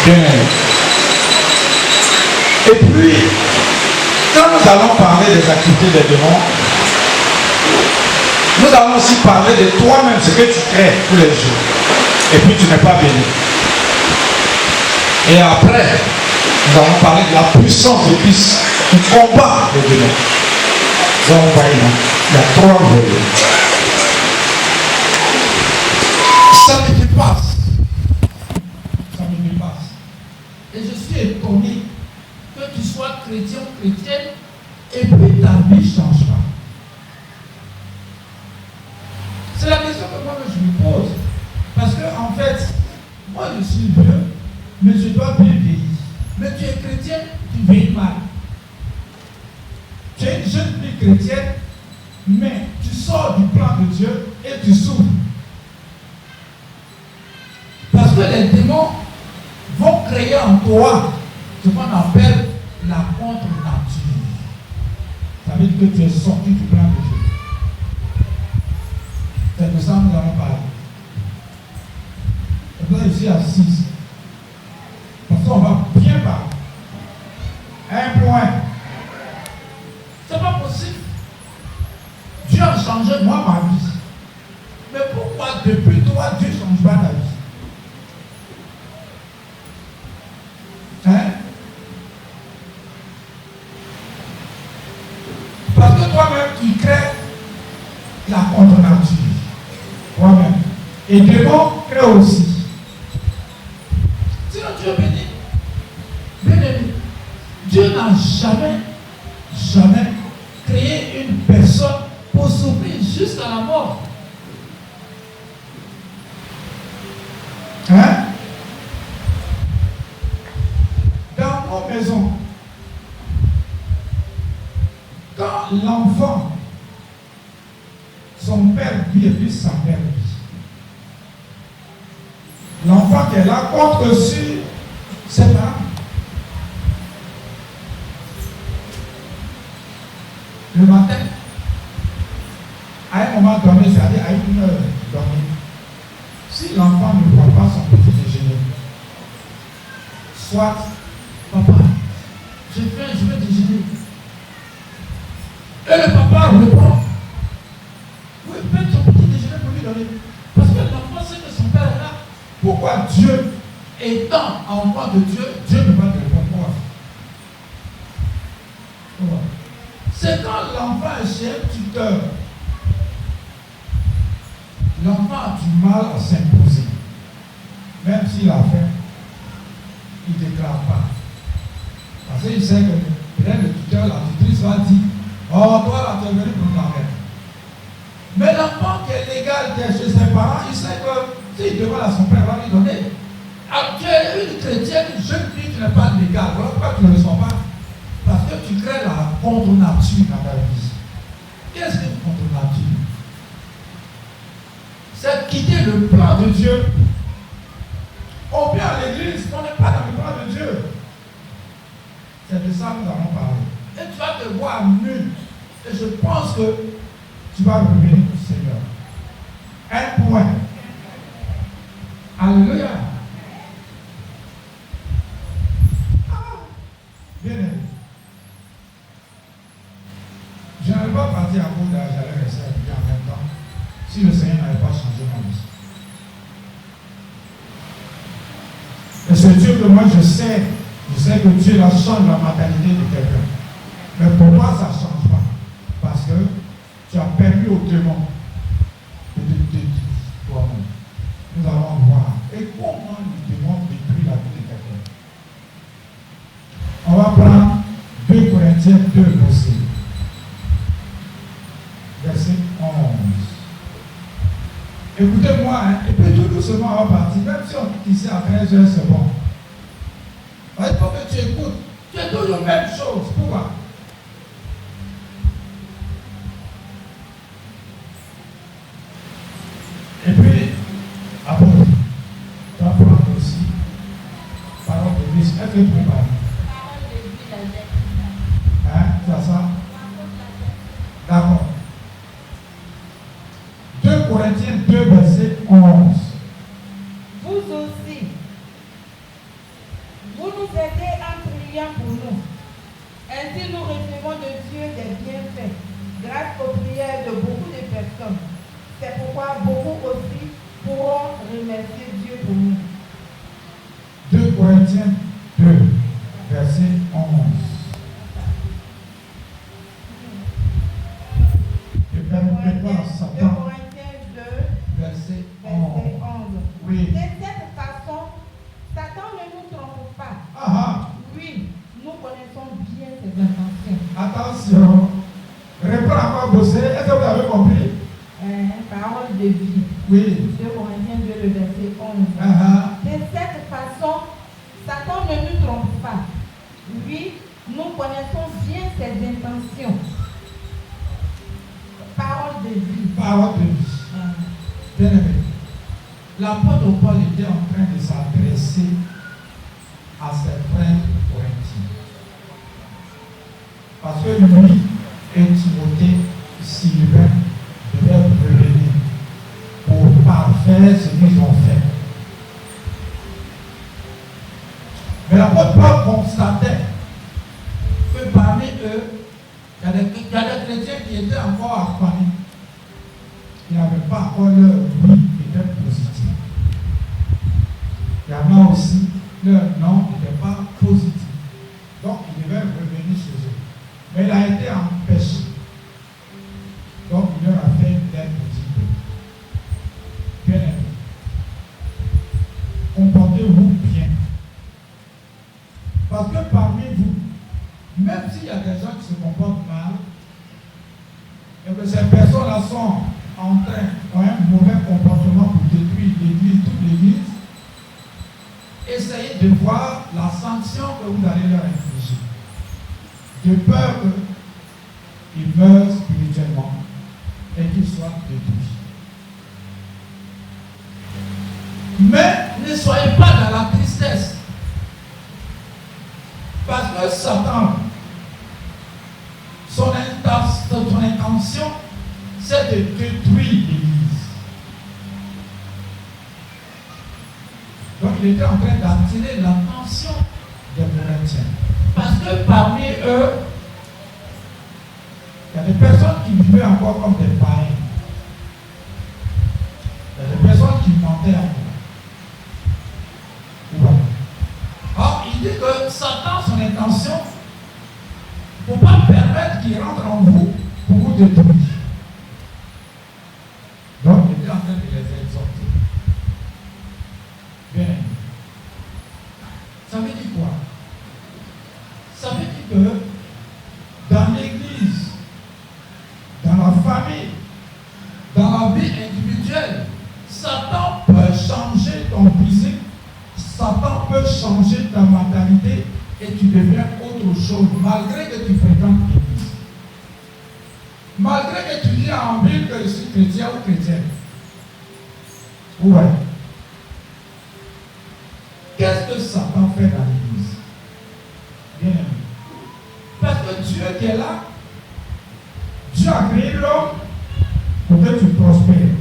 Bien. Et puis, quand nous allons parler des activités des démons, nous allons aussi parler de toi-même, ce que tu crées tous les jours. Et puis tu n'es pas béni. Et après, nous allons parler de la puissance de Christ qui combat les démons. Nous allons voir, il y a 3 volets. Ça me dépasse. Ça me dépasse. Et je suis étonné que tu sois chrétien ou chrétienne et puis ta vie ne change pas. C'est la question que moi je me pose. Parce que en fait, moi je suis vieux, mais je dois bien vieillir. Mais tu es chrétien, tu vieillis mal. Tu es une jeune fille chrétienne, mais tu sors du plan de Dieu et tu souffres. Parce que les démons vont créer en toi ce qu'on appelle la contre-nature. Ça veut dire que tu es sorti du plan de Dieu. C'est de ça que nous allons parler. Et là, je suis assise. Parce qu'on va bien parler. Un point. C'est pas possible. Dieu a changé moi ma vie. Mais pourquoi depuis toi, Dieu ne change pas ta vie? Hein? Parce que toi-même, tu crées la contre-nature. Toi-même. Et Dieu crée aussi. Sinon, Dieu est béni. Bien-aimé. Dieu n'a jamais créé une personne pour souffrir jusqu'à la mort. Hein? Dans nos maisons, quand l'enfant, son père vit et puis sa mère vit, l'enfant qui est là contre sur ses parents. Le matin, à un moment donné, c'est-à-dire à 1 heure donné, si l'enfant ne voit pas son petit déjeuner, soit, papa, je vais déjeuner. Et le papa répond, oui, faites son petit déjeuner pour lui donner. Parce que l'enfant sait que son père est là. Pourquoi Dieu, étant enfant de Dieu, Dieu ne va te répondre quoi? C'est quand l'enfant est chez un tuteur. L'enfant a du mal à s'imposer. Même s'il a faim, il ne déclare pas. Parce qu'il sait que peut-être le tuteur, la tutrice va dire, oh, toi là, tu es venu pour la reine. Mais l'enfant qui est légal, qui est chez ses parents, il sait que s'il demande à son père, il va lui donner. Alors, tu es une chrétienne, une jeune fille, tu n'es pas légale. Voilà pourquoi tu ne le reçois pas. Parce que tu crées la contre-nature dans ta vie. Qu'est-ce qu'une contre-nature? C'est quitter le plan de Dieu. On vient à l'église, on n'est pas dans le plan de Dieu. C'est de ça que nous allons parler. Et tu vas te voir nul. Et je pense que tu vas revenir au Seigneur. Un point. Alléluia. Bien aimé. Je n'allais pas partir à cause d'âge, j'allais rester à en même temps. Si le Seigneur n'avait pas changé ma vie. Et ce Dieu que moi je sais que Dieu là change la mentalité de quelqu'un. Mais pour moi ça ne change pas. Parce que tu as permis au démon de te détruire toi-même. Nous allons voir. Et comment le démon détruit la vie de quelqu'un? On va prendre 2 Corinthiens 2 verset 11. Écoutez-moi, hein, et puis tout doucement on va partir. Même si on quitte ici à 13 heures, c'est bon. Il faut que tu écoutes. Tu es toujours la même chose. Pourquoi? Et puis, après, tu vas prendre aussi parole de Christ. Est-ce que tu peux parler? Hein? C'est ça? D'accord. 2 Corinthiens 2, verset 11. Vous aussi, nous aider en priant pour nous. Ainsi, nous recevons de Dieu des bienfaits, grâce aux prières de beaucoup de personnes. C'est pourquoi beaucoup aussi pourront remercier Dieu pour nous. 2 Corinthiens 2, verset 11. Et permettez-moi, 2 Corinthiens 2, verset 11. Oui. De cette façon, Satan ne nous trompe pas. Oui, nous connaissons bien ses intentions. Attention. Reprends encore bosser. Est-ce que vous avez compris? Parole de vie. Oui. 2 Corinthiens 2, le verset 11. De cette façon, Satan ne nous trompe pas. Oui, nous connaissons bien ses intentions. Parole de vie. Parole de vie. Bien aimé. L'apôtre Paul était en train de s'adresser à ses frères corinthiens. Parce que lui et Timothée, Sylvain, devaient revenir pour parfaire ce qu'ils ont fait. Mais l'apôtre Paul constatait que parmi eux, il y a des chrétiens qui étaient encore à Paris. Ils n'avaient pas encore leur vie qui était positive. Il y en a aussi, leur nom n'était pas positif. Donc, ils devaient revenir chez eux. Mais il a été empêché. Donc, il leur a fait une lettre positive. Bien aimé. Comportez-vous bien. Parce que parmi vous, même s'il y a des gens qui se comportent mal, et que ces personnes-là sont en train, ont un mauvais comportement pour détruire l'église, toute l'église, essayez de voir la sanction que vous allez leur infliger. De peur qu'ils meurent spirituellement et qu'ils soient détruits. Mais ne soyez pas dans la tristesse. Parce que Satan, son intention, c'est de détruire l'église. Donc il était en train d'attirer l'attention des Corinthiens. Parce que parmi eux, il y a des personnes qui vivaient encore comme des païens. Il y a des personnes qui mentaient encore. Voilà. Alors, il dit que Satan, son intention, il ne faut pas permettre qu'il rentre en vous pour vous détruire. Donc, il était en train de les exhorter. Bien. Ça veut dire quoi? Ça veut dire que dans l'église, dans la famille, dans la vie individuelle, Satan peut changer ton physique, Satan peut changer ta mentalité et tu deviens autre chose malgré que tu fréquentes l'église. Malgré que tu dis en Bible que je suis chrétien ou chrétienne. Ouais. Qu'est-ce que Satan fait dans l'église? Bien aimé. Parce que Dieu qui est là, Dieu a créé l'homme pour que tu prospères.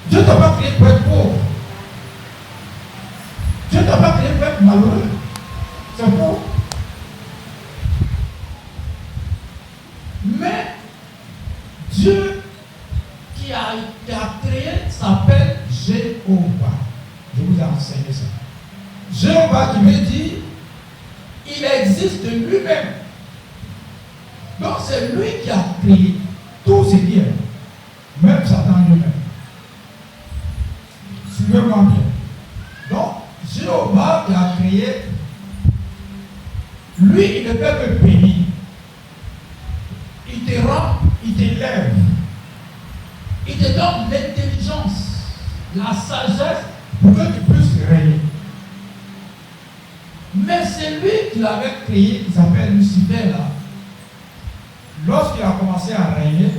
Dieu ne t'a pas créé pour être pauvre. Dieu ne t'a pas créé pour être malheureux. C'est faux. Mais Dieu qui a créé s'appelle Jéhovah. Je vous ai enseigné ça. Jéhovah qui veut dire il existe lui-même. Donc c'est lui qui a créé tout ce qui est. Même Satan lui-même. Suivez-moi bien. Donc Jéhovah qui a créé, lui il ne peut que bénir. Il te rend, il t'élève. Il te donne l'intelligence, la sagesse pour que tu puisses régner. Mais c'est lui qui l'avait créé, il s'appelle Lucifer là. Lorsqu'il a commencé à régner,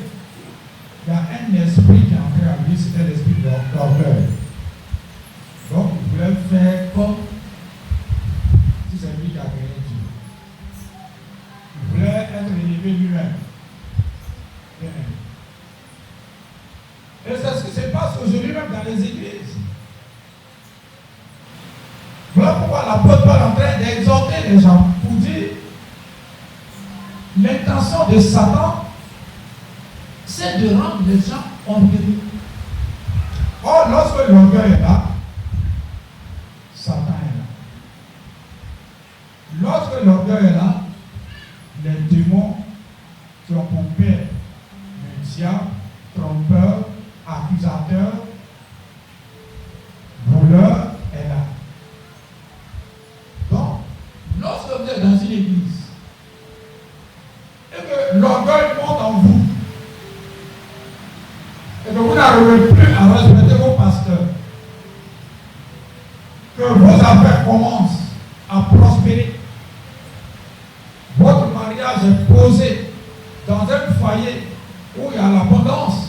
il y a un esprit qui est entré en lui, c'était l'esprit d'orgueil. Donc il voulait faire comme si c'est lui qui a créé Dieu. Il voulait être élevé lui-même. Et c'est ce qui se passe aujourd'hui même dans les églises. Voilà pourquoi l'apôtre Paul est en train d'exhorter les gens pour dire l'intention de Satan, c'est de rendre les gens orgueilleux. Or, lorsque l'orgueil est là, Satan est là. Lorsque l'orgueil est là, les démons qui ont pour père le diable, trompeur, accusateur, voleur est là. Donc, lorsque vous êtes dans une église et que l'orgueil monte en vous et que vous n'arrivez plus à respecter vos pasteurs, que vos affaires commencent à prospérer, votre mariage est posé dans un foyer où il y a l'abondance,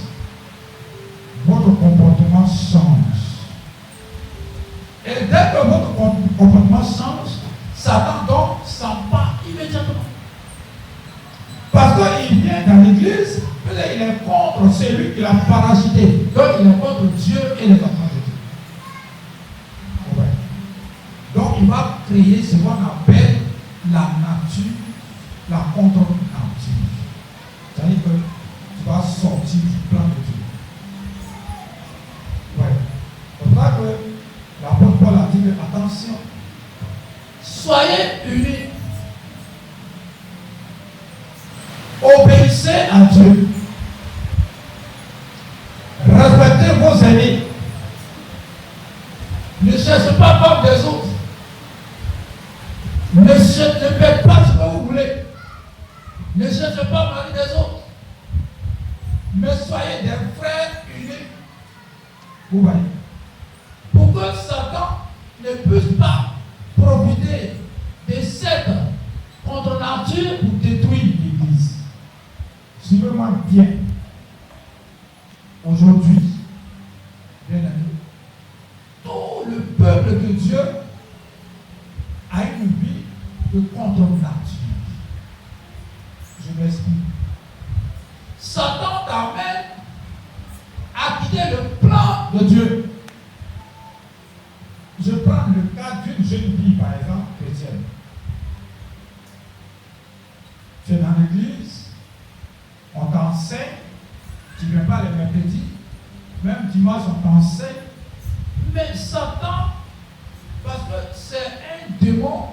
votre comportement change. Et dès que votre comportement change, Satan donc s'empare immédiatement. Parce qu'il vient dans l'église, il est contre celui qui l'a parasité. Donc il est contre Dieu et les enfants de Dieu. Ouais. Donc il va créer ce qu'on appelle la nature, la contre-nature. C'est-à-dire que tu vas sortir du plan de Dieu. Ouais. C'est pour ça que l'apôtre Paul a dit que, attention, soyez unis. Obéissez à Dieu. Respectez vos aînés. Ne cherchez pas comme des autres. Ne faites pas ce que vous voulez. Ne cherchez pas mari des autres. Mais soyez des frères unis. Vous voyez. Pour que Satan ne puisse pas profiter de cette contre-nature pour détruire l'Église. Suivez-moi bien. Aujourd'hui, bien aimé, tout le peuple de Dieu a une vie de contre-nature. Je m'explique. Satan t'amène à quitter le plan de Dieu. Je prends le cas d'une jeune fille, par exemple, chrétienne. Tu es dans l'église, on t'enseigne, tu ne viens pas les mercredis, même dimanche on t'enseigne, mais Satan, parce que c'est un démon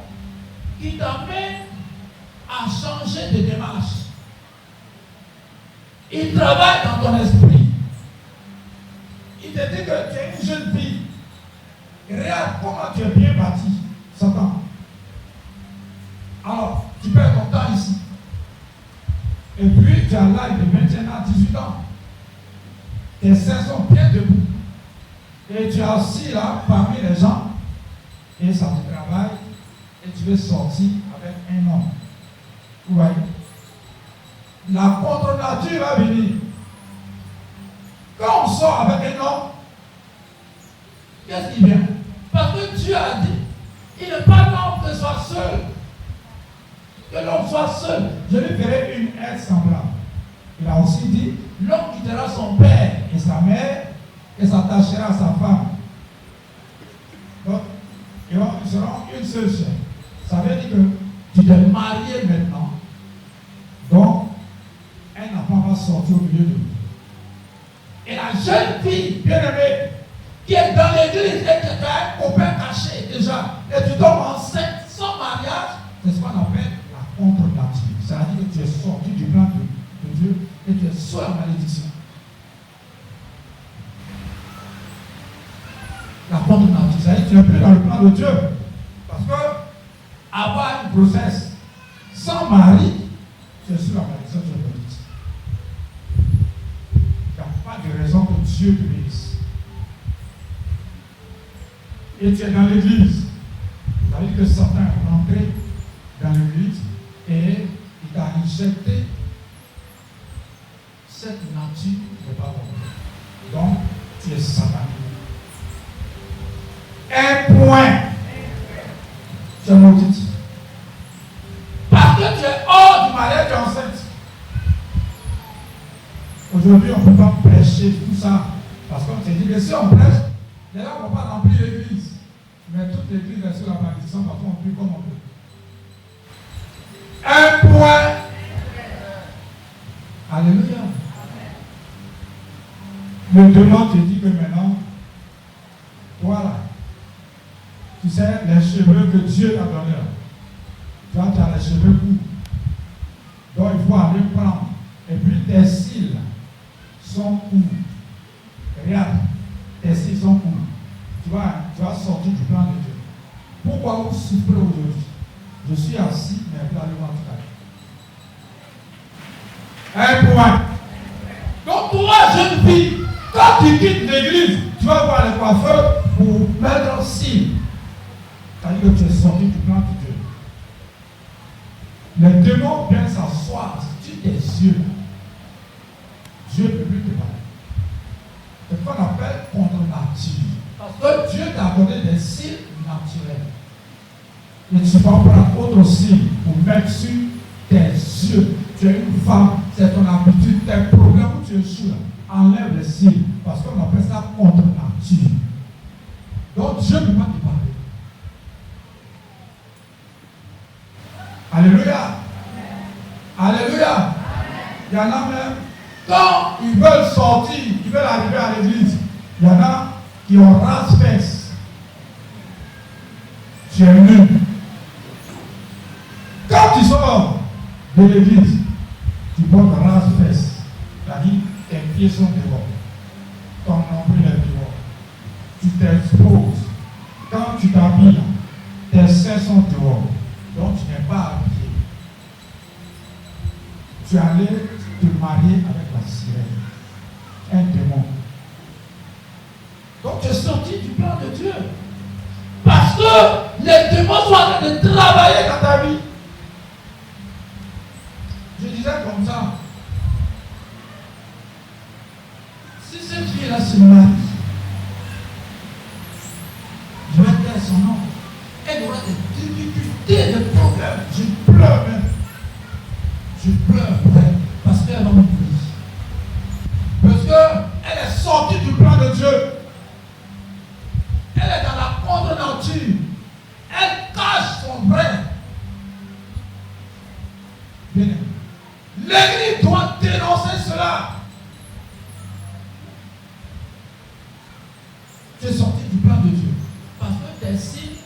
qui t'amène à changer de démarche. Il travaille dans ton esprit. Il te dit que tu es une jeune fille. Regarde comment tu es bien bâti, Satan. Alors, tu perds ton temps ici. Et puis, tu as l'âge de 21 ans, 18 ans. Tes seins sont bien debout. Et tu es assis là, parmi les gens. Et ça te travaille. Et tu veux sortir avec un homme. Vous voyez? La contre-nature va venir. Quand on sort avec un homme, qu'est-ce qui vient? Parce que Dieu a dit, il n'est pas l'homme que soit seul. Que l'homme soit seul. Je lui ferai une aide semblable. Il a aussi dit, l'homme quittera son père et sa mère et s'attachera à sa femme. Donc, ils seront une seule chair. Ça veut dire que tu t'es marié maintenant. Donc, un enfant va sortir au milieu de vous. Et la jeune fille, bien aimée, qui est dans l'église et qui a un copain caché déjà, et tu tombes enceinte sans mariage, c'est ce qu'on appelle la contre-nature. C'est-à-dire que tu es sorti du plan de Dieu et tu es sous la malédiction. La contre-nature, c'est-à-dire que tu n'es plus dans le plan de Dieu. Parce que avoir une grossesse sans mari, tu es sous la malédiction de Dieu. Il n'y a pas de raison que Dieu te bénisse. Et tu es dans l'église. Ça veut dire que Satan est rentré dans l'église et il t'a injecté cette nature de pas bon. Donc, tu es satanique. Un point. Tu es maudit. Parce que tu es hors du mariage, tu es enceinte. Aujourd'hui, on ne peut pas prêcher tout ça. Parce qu'on s'est dit que si on prêche, les gens ne vont pas remplir l'église. Mais toute l'église est sur la malédiction, parfois on prie comme on peut. Un point. Alléluia. Le démon te dit que maintenant, toi là, tu sais, les cheveux que Dieu t'a donné, toi tu as les cheveux courts. Donc il faut aller prendre. Et puis tes cils sont courts. Regarde, tes cils sont courts. Tu vas sortir du plan de Dieu. Pourquoi vous souffrez aujourd'hui? Je suis assis, mais regardez-moi tout à l'heure. Un point. Donc toi, jeune fille, quand tu quittes l'église, tu vas voir les coiffeurs pour mettre un signe. C'est-à-dire que tu es sorti du plan de Dieu. Les démons viennent s'asseoir sur tes yeux. Dieu ne peut plus te parler. C'est ce qu'on appelle contre nature. Parce que Dieu t'a donné des signes naturels. Et tu vas prendre autre signe pour mettre sur tes yeux. Tu es une femme, c'est ton habitude, tes problèmes où tu échoues là. Enlève les signes. Parce qu'on appelle ça contre nature. Donc Dieu ne peut pas te parler. Alléluia. Alléluia. Il y en a même, quand ils veulent sortir, ils veulent arriver à l'église, il y en a qui ont race-fesse. Tu es nul. Quand tu sors de l'église, tu portes race-fesse. C'est-à-dire, tes pieds sont dehors. Ton nombril est dehors. Tu t'exposes. Quand tu t'habilles, tes seins sont dehors. Donc tu n'es pas habillé. Tu es allé te marier avec la sirène. Un démon. Donc tu es sorti du plan de Dieu. Parce que les démons sont en train de travailler dans ta vie. Je disais comme ça. Si cette fille-là se marie, je vais dire son nom. Elle aura des difficultés, des problèmes. Je pleure même. Je pleure pour elle. Parce qu'elle va mourir. Parce qu'elle est sortie du plan de Dieu. Elle est dans la contre-nature. Elle cache son vrai. Bien. L'église doit dénoncer cela. Tu es sorti du plan de Dieu. Parce que tes signes,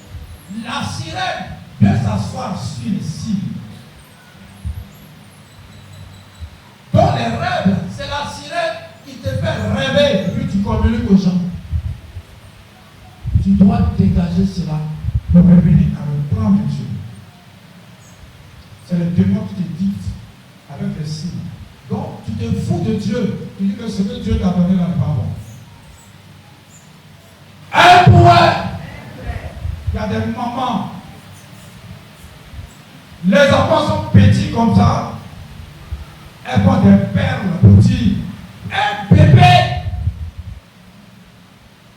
la sirène peut s'asseoir sur les signes. Dans les rêves, c'est la sirène qui te fait rêver et puis tu communiques aux gens. Tu dois dégager cela pour revenir à le plan de Dieu. C'est le démon qui te dicte avec les signes. Donc tu te fous de Dieu. Tu dis que ce que Dieu t'a donné dans le pas bon. Un point. Il y a des mamans. Les enfants sont petits comme ça. Elles font des perles pour dire un bébé.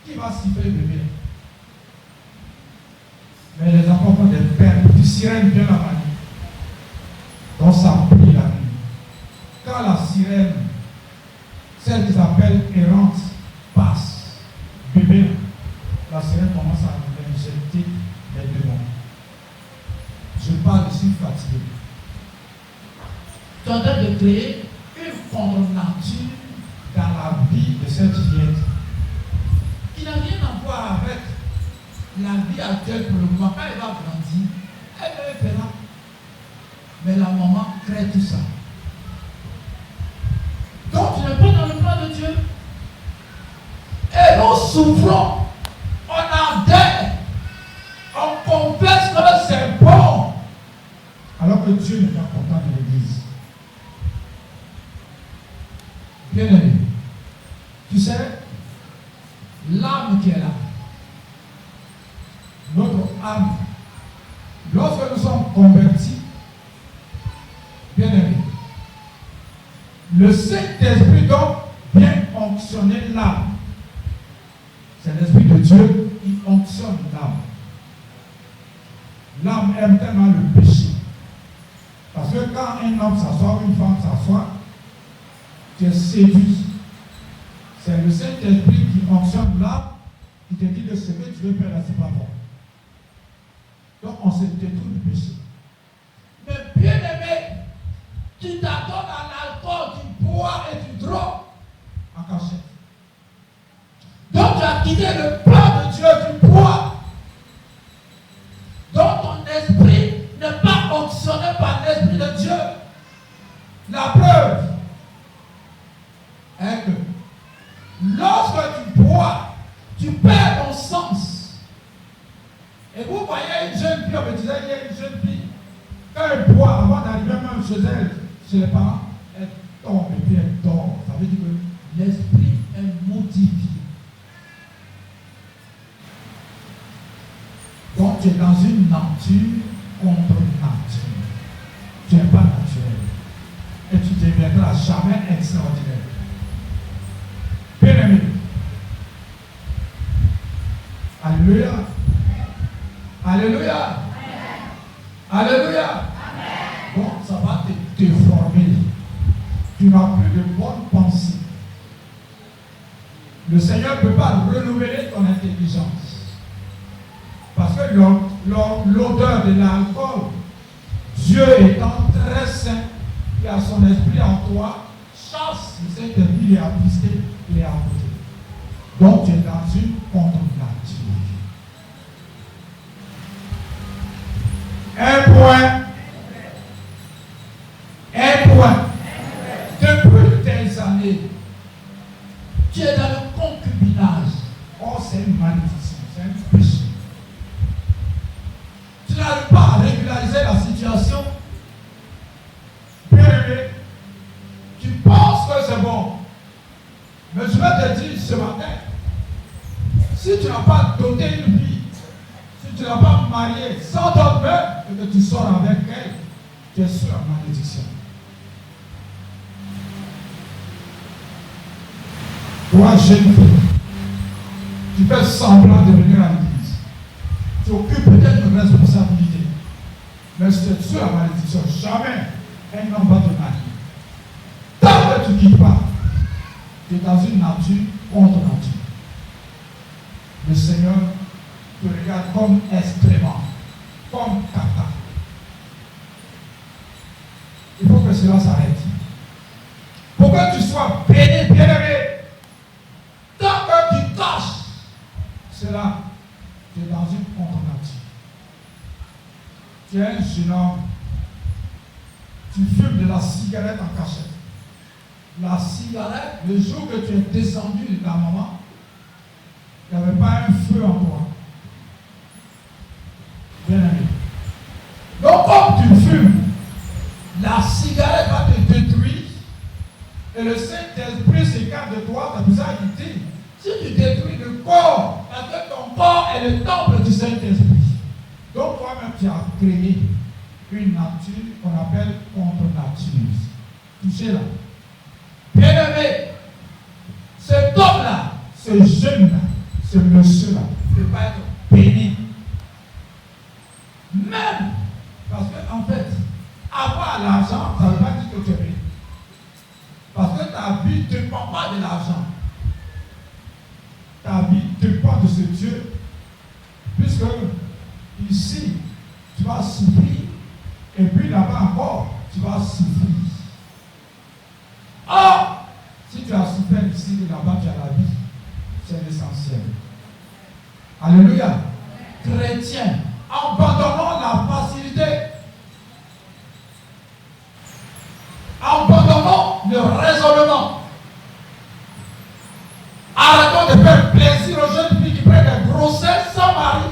Qui va siffler le bébé? Mais les enfants font des perles pour dire sirène vient la manie. Donc ça prie la nuit. Quand la sirène, celle qui s'appelle errante, passe, bébé, la sirène commence à injecter les démons. Je parle, je suis fatigué. Tu es en train de créer une contre-nature dans la vie de cette fillette qui n'a rien à voir avec la vie actuelle pour le moment. Quand elle va grandir, elle le fera. Mais la maman crée tout ça. Donc tu n'es pas dans le plan de Dieu. Et nous souffrons. On adhère. On confesse que c'est bon. Alors que Dieu n'est pas content de l'église. Bien aimé. Tu sais, l'âme qui est là, notre âme, lorsque nous sommes convertis, bien aimé, le Saint-Esprit donc vient onctionner l'âme. C'est l'Esprit de Dieu qui onctionne l'âme. L'âme aime tellement le péché. Parce que quand un homme s'assoit, une femme s'assoit, tu es séduit. C'est le Saint-Esprit qui fonctionne là, qui te dit que ce que tu veux faire là, c'est pas bon. Donc on se détourne du péché. Mais bien aimé, tu t'adonnes à l'alcool, tu bois et tu drogues en cachette. Donc tu as quitté le plan de Dieu, tu bois. Donc ton esprit n'est pas onctionné par l'Esprit de Dieu. La preuve est que lorsque tu bois, tu perds ton sens. Et vous voyez une jeune fille, on me disait, il y a une jeune fille, quand elle boit, avant d'arriver même chez elle, chez les parents, elle tombe et puis elle dort. Ça veut dire que l'esprit est modifié. Donc tu es dans une nature contre nature. Tu n'es pas naturel. Et tu ne deviendras jamais extraordinaire. Bien aimé. Alléluia. Alléluia. Amen. Alléluia. Amen. Donc ça va te déformer. Tu n'as plus de bonnes pensées. Le Seigneur ne peut pas renouveler ton intelligence. Parce que l'odeur de l'alcool, Dieu étant très saint, et à son esprit en toi, chasse le Saint-Esprit, il est attristé, il est à côté. Donc tu es dans une contre-nature. Un point. Depuis tes années, tu es dans le concubinage. Oh, c'est une malédiction, c'est un péché. Tu n'arrives pas à régulariser la situation. Bien aimé, tu penses que c'est bon. Mais je vais te dire ce matin, si tu n'as pas doté une vie, si tu n'as pas marié sans ton père et que tu sors avec elle, tu es sur la malédiction. Toi, jeune fille, tu fais semblant de venir à l'église. Tu occupes peut-être une responsabilité. Mais c'est sur la malédiction. Jamais un homme va te marier. Tant que tu ne quittes pas, tu es dans une nature contre nature. Le Seigneur te regarde comme excrément, comme caca. Il faut que cela s'arrête. Pour que tu sois béni, bien-aimé, tant que tu caches cela, tu es dans une contre-nature. Tu es un jeune homme, tu fumes de la cigarette en cachette. La cigarette, le jour que tu es descendu de ta maman, il n'y avait pas un feu en toi. Bien aimé. Donc, comme tu fumes, la cigarette va te détruire et le Saint-Esprit s'écarte de toi, ta bizarre dit. Si tu détruis le corps, parce que ton corps est le temple du Saint-Esprit. Donc, toi-même, tu as créé une nature qu'on appelle contre-nature. Touchez-la. Bien-aimé, cet homme-là, ce jeune-là, ce monsieur-là, ne peut pas être béni. Même parce qu'en fait, avoir l'argent, ça ne veut pas dire que tu es béni. Parce que ta vie ne dépend pas de l'argent. Ta vie dépend de ce Dieu. Puisque ici, tu vas souffrir. Et puis là-bas encore, tu vas souffrir. Or, si tu as souffert ici et là-bas, tu as la vie. C'est l'essentiel. Alléluia. Chrétien, abandonnons la facilité. Abandonnons le raisonnement. Arrêtons de faire plaisir aux jeunes filles qui prennent des grossesses sans mari.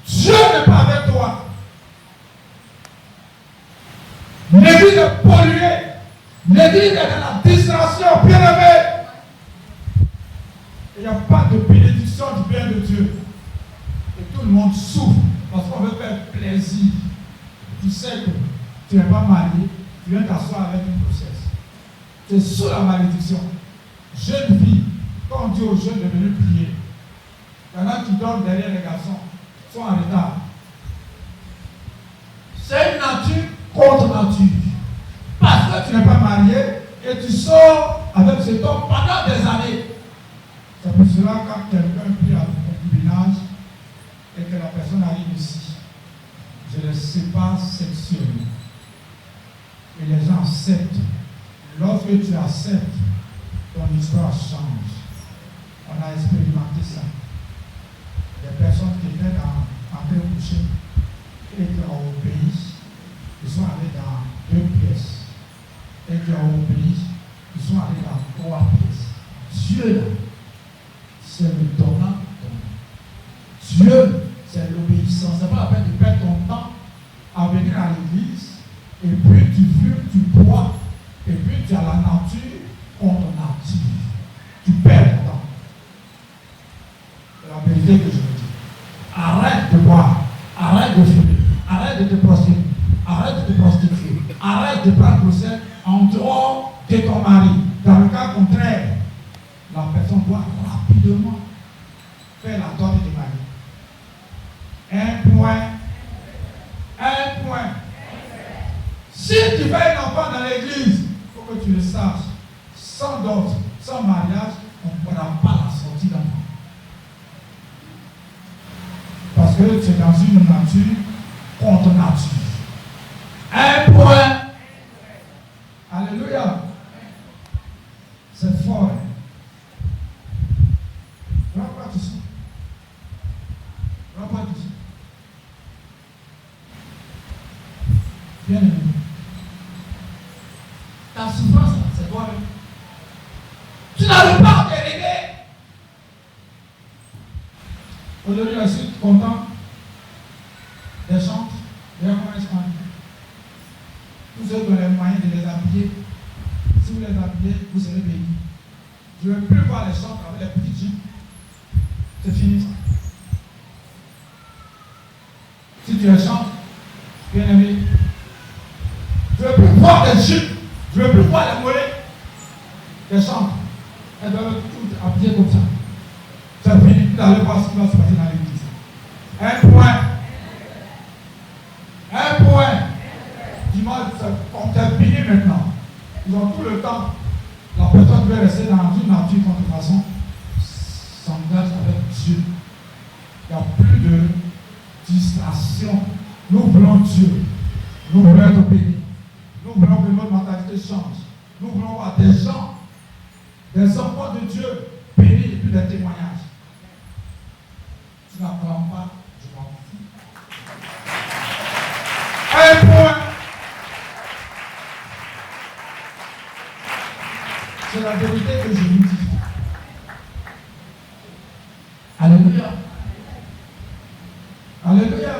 Dieu n'est pas avec toi. L'église est polluée. L'église est dans la distraction, bien aimé. Il n'y a pas de bénédiction du bien de Dieu. Et tout le monde souffre parce qu'on veut faire plaisir. Tu sais que tu n'es pas marié, tu viens t'asseoir avec une grossesse. Tu es sous la malédiction. Jeune fille, quand on dit aux jeunes de venir prier, il y en a qui dorment derrière les garçons, sont en retard. C'est une nature contre nature. Parce que tu n'es pas marié et tu sors avec cet homme pendant des années. C'est pour cela quand quelqu'un prie à ton concubinage, que la personne arrive ici, je les sépare sexuellement. Et les gens acceptent. Lorsque tu acceptes, ton histoire change. On a expérimenté ça. Les personnes qui étaient en train de coucher et qui ont obéi, ils sont allés dans 2 pièces. Et qui ont obéi, ils sont allés dans 3 pièces. Dieu, là, c'est le donnant. Dieu, c'est l'obéissance. Ce n'est pas la peine de perdre ton temps à venir à l'église, et puis tu fumes, tu bois, et puis tu as la nature contre nature. Tu perds ton temps. C'est la vérité que je veux dire. Arrête de boire, arrête de fumer, arrête de te prostituer, arrête de prendre le sel en dehors de ton mari. Dans le cas contraire, la personne doit rapidement faire la dot de mari. Un point. Si tu fais un enfant dans l'église, il faut que tu le saches. Sans dot, sans mariage, on ne pourra pas la sortie d'enfant. Parce que tu es dans une nature contre nature. Un point. Alléluia. C'est fort. Regarde tout ça. Regarde tout ça. Bien aimé. Ta souffrance, c'est toi-même. Tu n'arrives pas à te régler. Aujourd'hui, je suis content des chantres. Regarde comment ils sont habillés. Tous ceux qui ont les moyens de les habiller, si vous les habillez, vous serez bénis. Je ne veux plus voir les chantres avec les petits jeans. C'est fini ça. Si tu es chantre, bien aimé, je ne veux plus voir des jupes, je ne veux plus voir les mollets des chambres. Elles doivent être toutes habillées comme ça. C'est fini, vous allez voir ce qui va se passer dans l'église. Un point. Dimanche, c'est fini maintenant. Ils ont tout le temps. La personne doit rester dans une nature contrefaçon, s'engage avec Dieu. Il n'y a plus de distraction. Nous voulons Dieu. Nous voulons être bénis. Nous voulons que notre mentalité change. Nous voulons voir des gens, des enfants de Dieu bénis et puis des témoignages. Tu n'apprends pas, je m'en fous. Un point. C'est la vérité que je vous dis. Alléluia. Alléluia.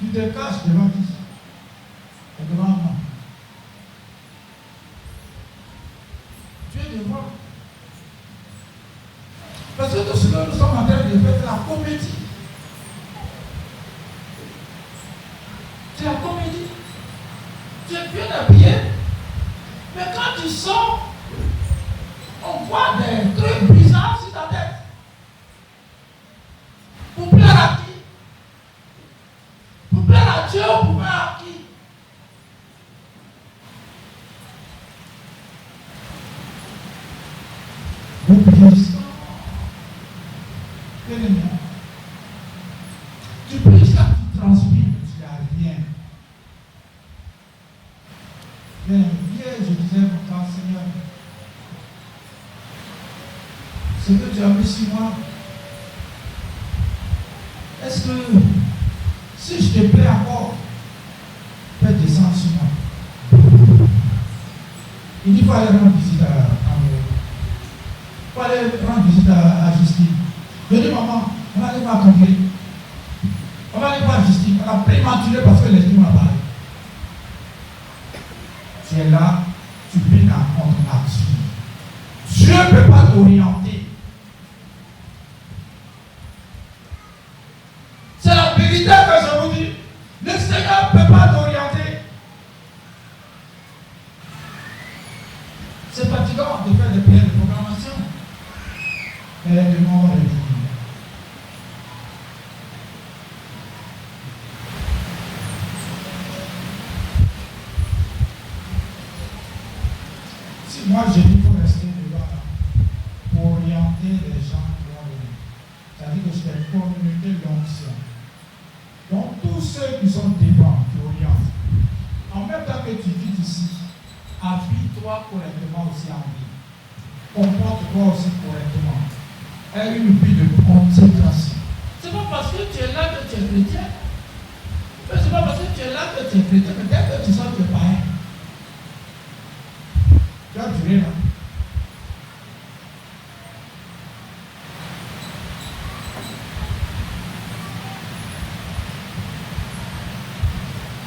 Tu te caches devant qui? Devant moi. Tu es devant. Parce que tout ce que nous sommes en train de faire, c'est la comédie. C'est la comédie. Tu es bien habillé, mais quand tu sors, on voit des trucs bizarres sur ta tête. Pour plaire à qui? Pour plaire à Dieu ou pour plaire à qui? Oublie ça. Bien-aimé. Tu pries ça, tu transpires, tu n'as rien. Bien, hier je disais pourtant, Seigneur, ce que tu as mis sur moi, est-ce que si je te plais encore, fais descendre sur moi. Il dit qu'il faut aller rendre visite il faut aller rendre visite à Justine. Je dis, maman, on n'allait pas accomplir. On va aller voir Justine. On a prématuré parce que l'esprit m'a parlé. Tu es là, tu vis dans contre nature. Dieu ne peut pas t'orienter. C'est la vérité que je vous dis. Le Seigneur ne peut pas t'orienter. C'est fatigant de faire des prières de programmation. Mais de moment de vie. Si moi je dis qu'il faut rester devant pour orienter les gens, c'est-à-dire que je suis communiquer l'onction. Donc tous ceux qui sont devant, qui orientent, en même temps que tu vis ici, habille-toi correctement aussi en vie. Comporte-toi aussi correctement. Aie une vie de consécration. C'est pas parce que tu es là que tu es chrétien. C'est pas parce que tu es là que tu es chrétien, mais dès que tu sors, tu es païen. Tu as duré là.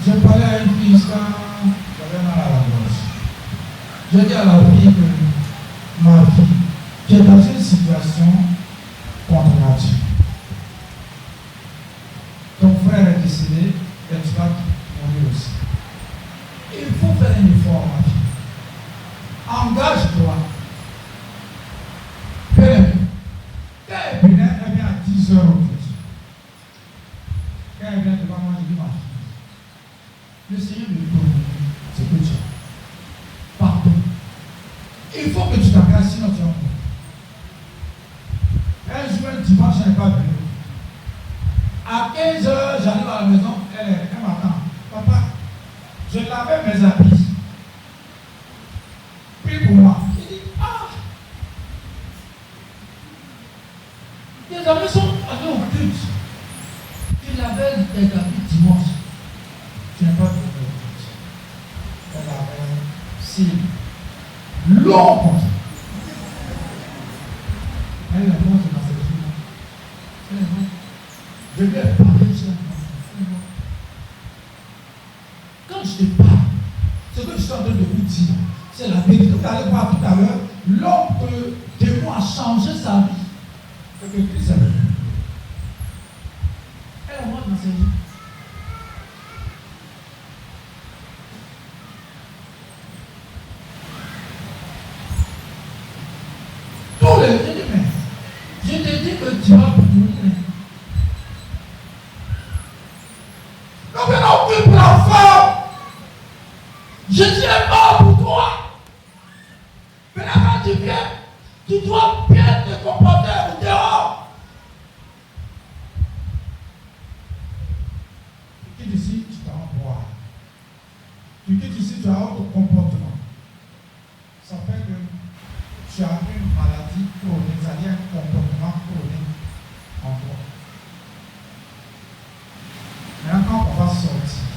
J'ai parlé à une fille quand j'avais mal à la gorge. J'ai dit à la fille que ma fille, tu es dans une situation contre nature. Ton frère est décédé et tu vas mourir aussi. Il faut faire un effort, ma fille. Engage-toi. Fais-le. Quand elle vient à 10 heures aujourd'hui. Quand elle vient devant moi, je dis ma fille. Le Seigneur me donne ce que tu as. Partout. Il faut que tu t'engages, sinon tu vas mourir. Un jour, un dimanche, elle n'est pas venue. À 15 heures, j'arrive à la maison, elle m'attend. Papa, je lavais mes habits. Prie pour moi. Il dit, ah! Tes amis sont allés au culte. Tu lavais tes habits dimanche. Tu n'es pas de culte. Elle avait si long comme ça. Elle est morte dans cette vie. Elle est morte. Je lui ai parlé ça. Quand je te parle, ce que je suis en train de vous dire, c'est la vérité. Vous allez voir tout à l'heure, l'homme de moi a changé sa vie. C'est que Christ est venu. Elle est morte dans sa vie. Tous les jours, je te dis que tu vas mourir. nous venons plus pour la femme. Jésus est mort pour toi. Maintenant, quand tu viens, tu dois bien te comporter au dehors. Tu quittes ici, tu t'en bois. Tu quittes ici, tu as un autre comportement. Ça fait que tu as une maladie chronique, c'est-à-dire un comportement chronique en toi. Maintenant, quand on va sortir,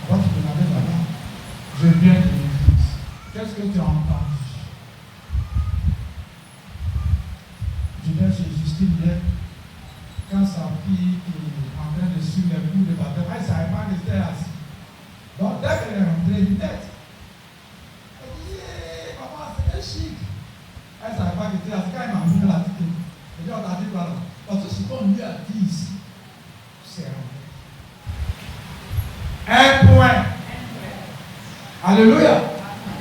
on va te demander là-bas, je viens de l'église. Qu'est-ce que tu as entendu? Je viens chez Justine hier, quand sa fille est en train de suivre les cours de baptême, elle ne savait pas qu'elle était assise. Donc, dès qu'elle est rentrée, elle dit, elle dit, yeah, maman, c'était chic. Elle ne savait pas qu'elle était assise. Quand elle m'a vu, elle a dit, elle dit, on t'a dit quoi là? Parce que ce qu'on lui a dit ici, c'est rentré. Un point. Alléluia.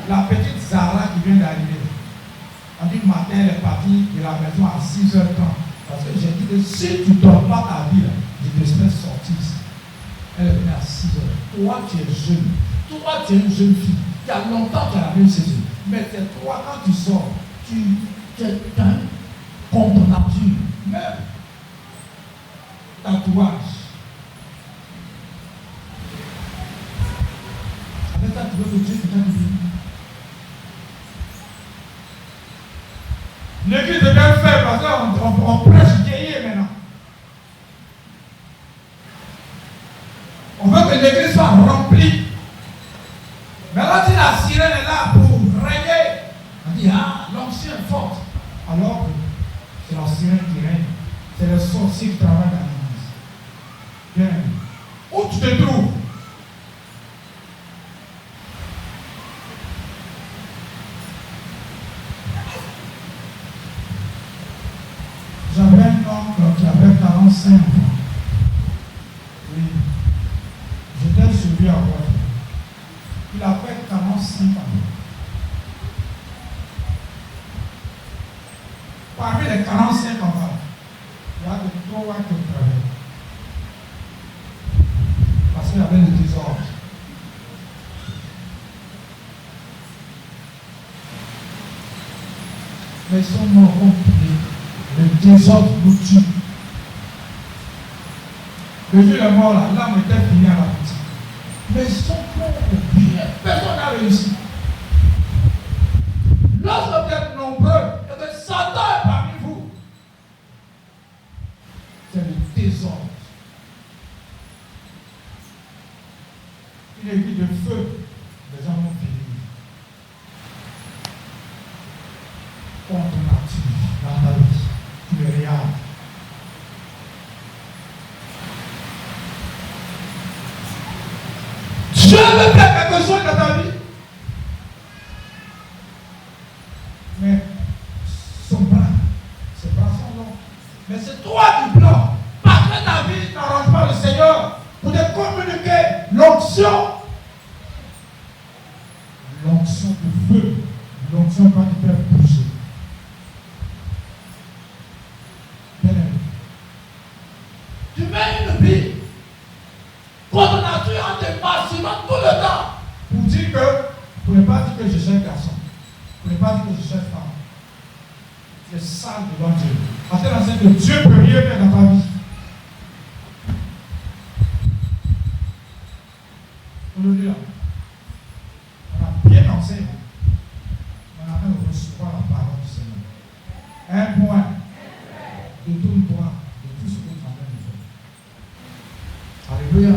La petite Zara qui vient d'arriver. On dit matin, elle est partie de la maison à 6h30. Parce que j'ai dit que si tu ne donnes pas ta vie, je te laisse sortir ici. Elle est venue à 6h. Toi, tu es jeune. Toi, tu es une jeune fille. Il y a longtemps que tu as la même saison. Mais c'est toi, quand tu sors, tu es contre nature. Même tatouage. Avec ça, tu veux que Dieu te donne une. L'église est bien faite parce qu'on prêche guerrier maintenant. On veut que l'église soit remplie. Mais là, si la sirène est là pour régner, on dit, ah, l'onction est forte. Alors que c'est la sirène qui règne. C'est le sorcier qui travaille dans l'église. Bien. Où tu te trouves? J'avais un oncle qui avait 45 ans. Oui. J'étais sur lui à voir. Il avait 45 ans. Parmi les 45 ans, il y a de 3 qui travaillaient. Parce qu'il y avait le désordre. Mais ils sont morts. Le désordre nous tue. Le jour est mort là, l'âme était finie à la boutique. Mais ils sont pauvres, bien, personne n'a réussi. Lorsque vous êtes nombreux et que Satan est parmi vous, c'est le désordre. Une aiguille de feu, les gens vont périr. Contre nature, dans ta vie, tu le regardes. Dieu veut faire quelque chose dans ta vie. Mais son bras sont longs. Mais c'est toi qui bloques. Parce que ta vie n'arrange pas le Seigneur pour te communiquer l'onction. L'onction de feu. L'onction quand tu peux bouger. Bien aimé. Tu mets une vie contre nature en te massivant tout le temps. Pour dire que, pour ne pas dire que je suis un garçon. Pour ne pas dire que je suis une femme. Tu es sale devant Dieu. À tel enseigne que Dieu ne peut rien faire dans ta vie. Alléluia. On a bien enseigné. On a même recevoir la parole du Seigneur. Un point. Détourne-toi de tout ce que tu es en train de faire. Alléluia.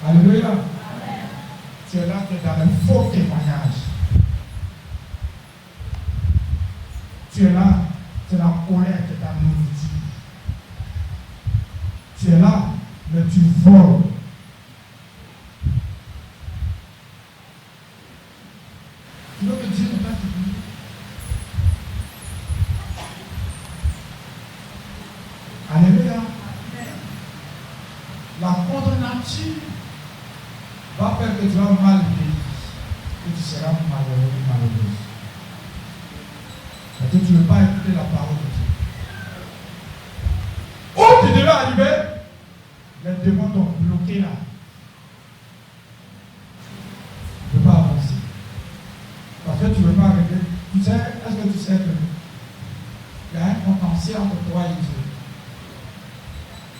Alléluia. Tu es là, tu es dans le faux témoignage. Tu es là, tu es dans la colère, tu es dans la nourriture. Tu es là, mais tu voles. Tu veux que Dieu ne pas te dire. Alléluia. La contre-nature va faire que tu vas mal vivre et tu seras malheureux ou malheureuse. Parce que tu ne veux pas écouter la parole de Dieu. Où tu devais arriver, les démons t'ont bloqué là. Tu ne peux pas avancer. Parce que tu ne veux pas arriver. Tu sais, est-ce que tu sais que il y a un contentieux entre toi et Dieu?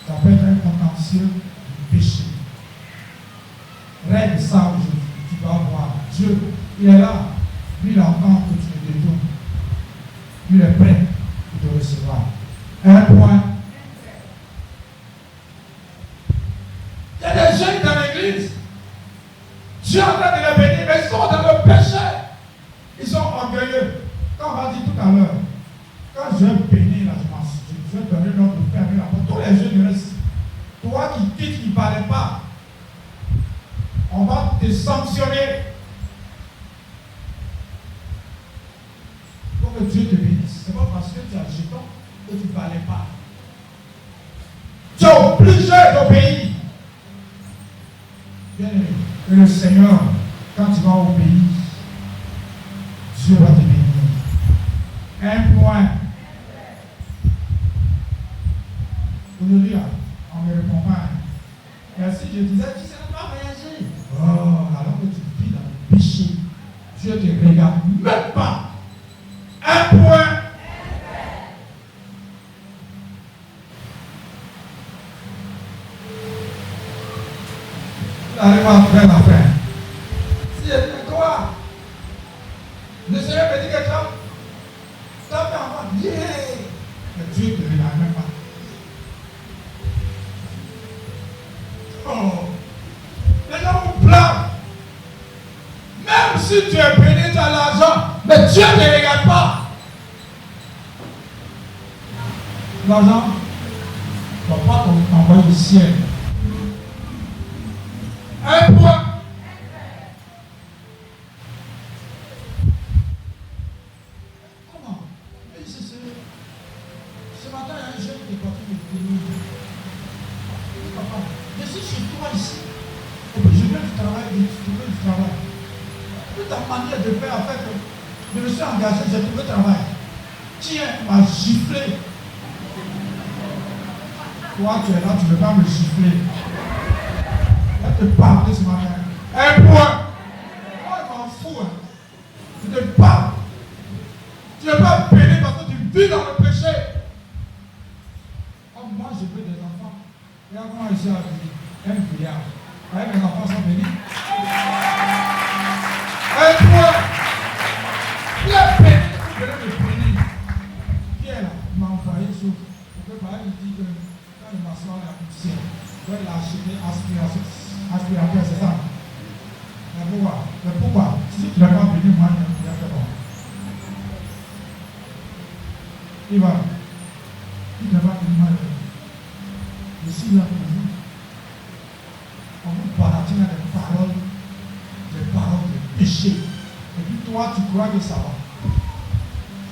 Ça peut être un contentieux du péché. Règle ça aujourd'hui, tu vas voir. Dieu, il est là. Lui, il entend que tu le détournes. Il est prêt pour te recevoir. Un point. Il y a des jeunes dans l'église. Dieu est en train de les bénir, mais ils sont dans le péché. Ils sont orgueilleux. Quand on va dire tout à l'heure, quand je vais bénir, là, je vais donner l'ordre de fermer la porte. Tous les jeunes restent. Toi qui quittes, qui ne parlais pas, on va te sanctionner. Pour que Dieu te bénisse. Ce n'est pas parce que tu as le jeton que tu ne parlais pas. Tu es obligé d'obéir. Bien aimé. Et le Seigneur, quand tu vas obéir, Dieu va te bénir. Un point. Aujourd'hui, on ne me répond pas. Merci, je disais, tu ne sais pas réagir. Oh, alors que tu vis dans le péché, Dieu te regarde même pas. Un point. Arrive à faire la fin. Si elle dit quoi? Le Seigneur me dit que tu as fait enfant. Yeah! Mais Dieu ne te regarde même pas. Oh! Les gens vous blâment. Même si tu es béni, tu as l'argent, mais Dieu ne te regarde pas. L'argent ne va pas t'envoyer au ciel. Un point. Comment? Ce matin, il y a un jeune qui est parti de Pénis. Papa, je suis chez toi ici. Et puis je viens du travail, je trouve du travail. Toute ta manière de faire a fait que je me suis engagé, j'ai trouvé le travail. Tiens, m'a giflé. Toi, tu es là, tu ne veux pas me gifler. Je te parle ce matin. Un point. Moi, je m'en fous. Hein. Je te parle. Tu n'es pas béni parce que tu vis dans le péché. Comme moi, je Il y a comment ici à venir? Un milliard. Avec mes enfants sont venus. Un point. Il a payé. Vous venez me punir. Qui est là? Il m'a envoyé sur. Pour que par il dit que quand il m'assoit à la poussière, je vais l'acheter aspirateur, c'est ça? Mais pourquoi? Si tu n'as pas venu, moi, je vais faire bon. Il va. Il n'a pas venu, moi, je suis là pour vous. On vous baratine des paroles de péché. Et puis toi, tu crois que ça va.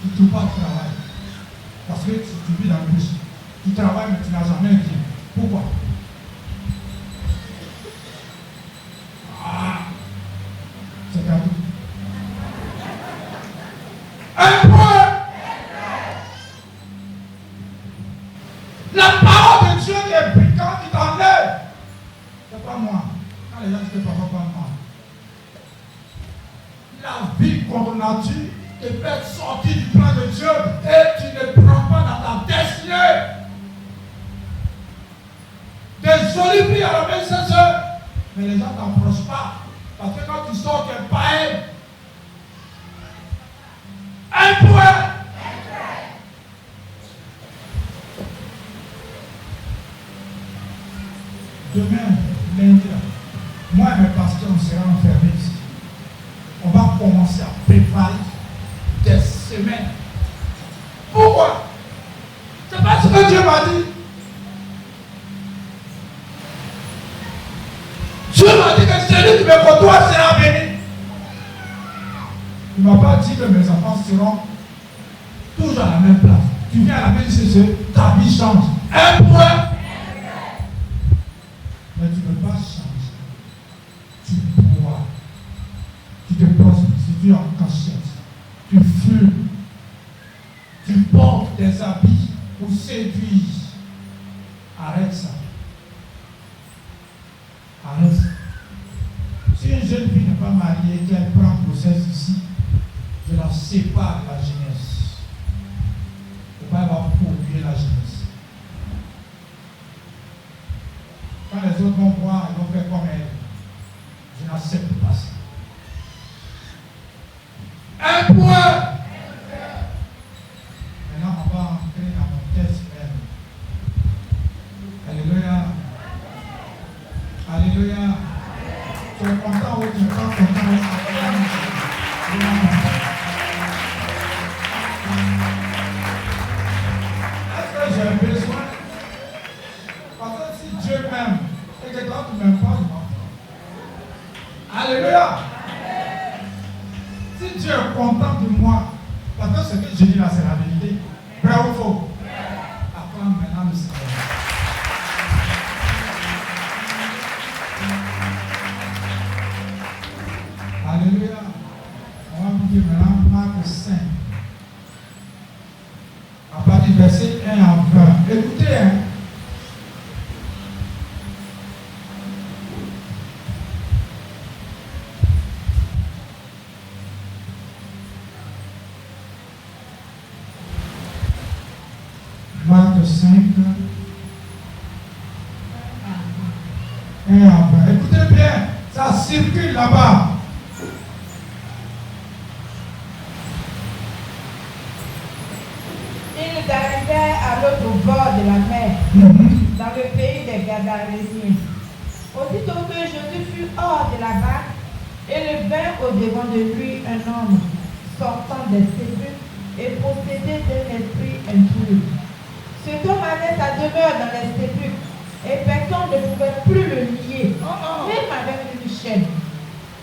Tu ne trouves pas de travail. Parce que tu vis dans le péché. Tu travailles, mais tu n'as jamais rien. Pourquoi? C'est cadeau. Un point. La parole de Dieu qui est piquante, qui t'enlève. C'est pas moi. Quand les gens disent papa, pas moi. La vie contre nature te fait sortir du plan de Dieu et tu ne prends pas dans ta destinée. Des jolies filles à la main, c'est ça. Mais les gens ne t'approchent pas. Parce que quand tu sors, tu es païen. Un point. Demain, lundi, moi et mes pasteurs, on sera enfermés ici. On va commencer à préparer des semaines. Pourquoi? C'est parce que Dieu m'a dit. Dieu m'a dit que celui qui me côtoie sera béni. Il ne m'a pas dit que mes enfants seront toujours à la même place. Tu viens à la même CCE, ta vie change. Un point. Mais tu ne peux pas changer. Tu bois. Tu te prostitues en cachette. Tu fumes. Tu portes des habits pour séduire. Arrête ça. Arrête ça. Si une jeune fille n'est pas mariée, qu'elle prend grossesse ici, je la sépare de la jeunesse. Pour pas avoir pollué la jeunesse. Quand les autres vont voir, ils vont faire comme elle. Je n'accepte pas ça. Un point. Maintenant, on va entrer dans mon texte même. Alléluia. Alléluia. Tu es content ou tu n'es pas content? Est-ce que j'ai besoin? Parce que si Dieu m'aime et que toi tu ne m'aimes pas, je m'en fous. Alléluia. Si Dieu est content de moi, parce que ce que je dis là, c'est la vérité. Vrai ou faux? Apprends maintenant le Seigneur. Alléluia. On va vous dire maintenant Marc 5. À partir du verset 1 à 20. Écoutez, hein. Marc 5. 1 à 20. Écoutez bien, ça circule là-bas. Ils arrivèrent à l'autre bord de la mer, dans le pays des Gadaréniens. Aussitôt que Jésus fut hors de la barque, il vint au-devant de lui un homme sortant des sépulcres et possédé d'un esprit impur. Cet homme avait sa demeure dans les sépulcres et personne ne pouvait plus le lier, même avec une chaîne.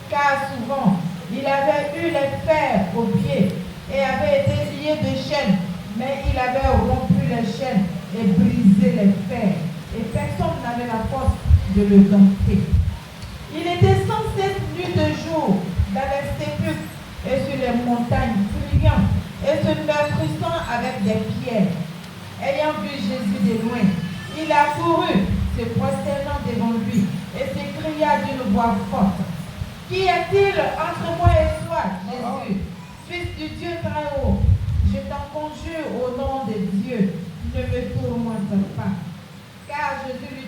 Car souvent, il avait eu les fers aux pieds et avait été lié de chaînes, mais il avait rompu les chaînes et brisé les fers, et personne n'avait la force de le dompter. Il était sans cesse nuit de jour dans les sépulcres et sur les montagnes, priant et se meurtrissant avec des pierres. Ayant vu Jésus de loin, il accourut, se prosternant devant lui, et s'écria d'une voix forte: Qui est-il entre moi et toi, Jésus, Fils du Dieu très haut? Je t'en conjure au nom de Dieu, ne me tourmente pas. Car Jésus lui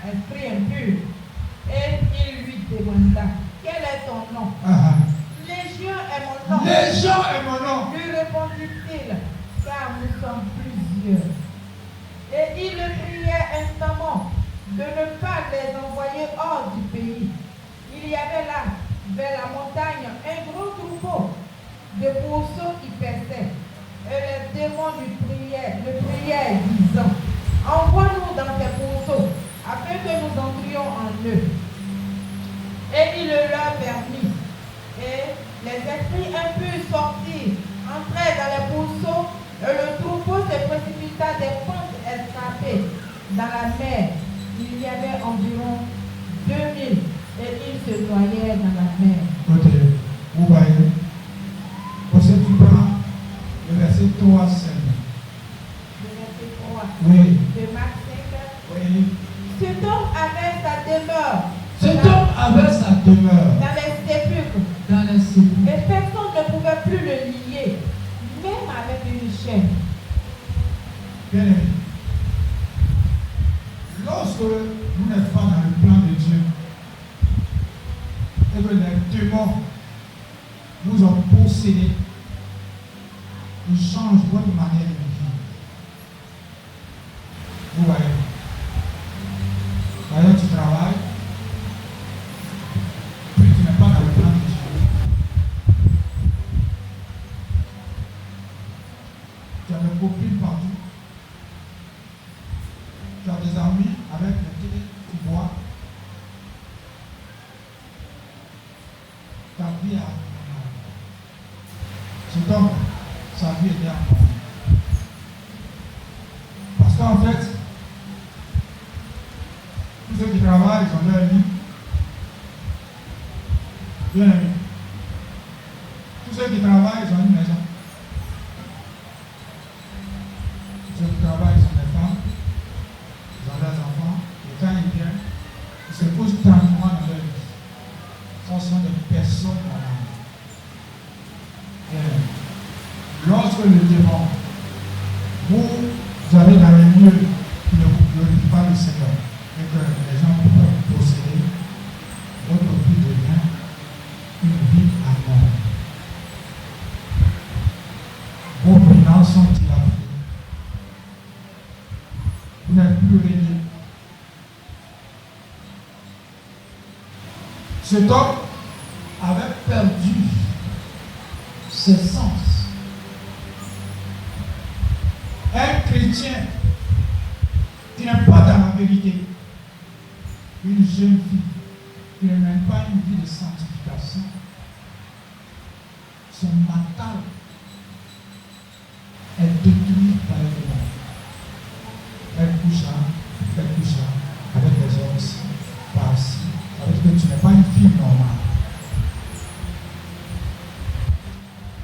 esprit impur. Et il lui demanda, quel est ton nom? Légion est mon nom. Légion est mon nom. Lui répondit-il, car nous sommes plusieurs. Et il le priait instamment de ne pas les envoyer hors du pays. Il y avait là, vers la montagne, un gros troupeau de pourceaux qui paissaient. Et les démons lui priaient, disant, envoie-nous dans tes pourceaux, afin que nous entrions en eux. Et il le leur permit. Et les esprits impurs sortirent, entrèrent dans les pourceaux, et le troupeau se précipita des pentes escarpées dans la mer. Il y avait environ 2000, et ils se noyaient dans la mer. Écoutez, vous voyez, pour ce qui prend le verset 3, 5. Le verset 3 Oui. de Marc 5. Oui. Cet homme avait sa demeure. Cet homme avait sa demeure Dans les sépulcres. dans les sépulcres. Et personne ne pouvait plus le lier, même avec une chaîne. Bien aimé, lorsque vous n'êtes pas dans le plan de Dieu et que les démons vous ont possédé, ils changent votre manière de vivre. Vous voyez, d'ailleurs tu travailles, puis tu n'es pas dans le plan de Dieu. Tu as des copines partout. Tu as des amis avec lesquels tu bois. Ta vie a cet homme, sa vie était en mort. Parce qu'en fait, tous ceux qui travaillent, ils ont leur vie. Bien aimé. Tous ceux qui travaillent, ils ont une maison. Tous ceux qui travaillent, ils ont des femmes. Ils ont leurs enfants, et quand ils viennent, ils se posent tranquillement dans leur vie. Ce sont des personnes normales. Lorsque le démon, vous allez dans les lieux qui ne vous glorifient pas le Seigneur, et que les gens peuvent posséder, votre vie devient une vie à mort. Vos finances sont dilapidées. Vous n'êtes plus régné. Cet homme avait perdu ses sens. Un chrétien qui n'est pas dans la vérité, une jeune fille qui ne mène pas une vie de sanctification, son mental est détruit par le démon. Elle couche avec les hommes ici, par-ci. Ça veut dire que tu n'es pas une fille normale.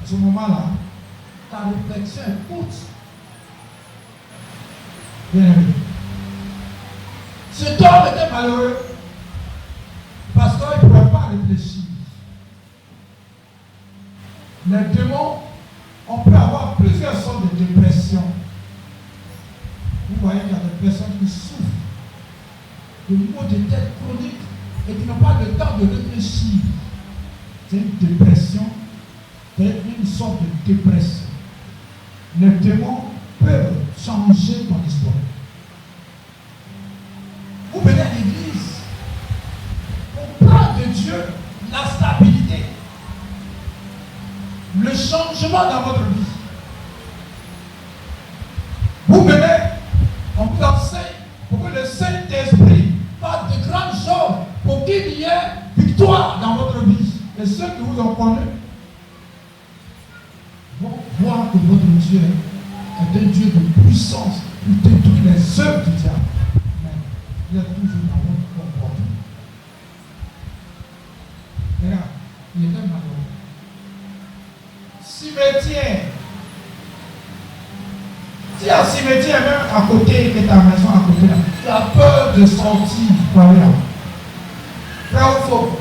À ce moment-là, ta réflexion est courte. Bien aimé. Cet homme était malheureux parce qu'il ne pouvait pas réfléchir. Les démons, on peut avoir plusieurs sortes de dépression. Vous voyez qu'il y a des personnes qui souffrent de maux de tête chroniques et qui n'ont pas le temps de réfléchir. C'est une dépression, c'est une sorte de dépression. Les démons peuvent changer ton histoire. Vous venez à l'église pour prendre de Dieu la stabilité, le changement dans votre vie. Vous venez, on vous enseigne pour que le Saint-Esprit fasse de grandes choses, pour qu'il y ait victoire dans votre vie. Et ceux qui vous en connaissent vont voir que votre Dieu est un Dieu de puissance pour détruire les œuvres du diable. Mais il est toujours dans votre comportement. Regarde, il était malheureux. Cimetière. Si un cimetière même à côté, et ta maison à côté là, tu as peur de sortir par là. Vrai ou faux?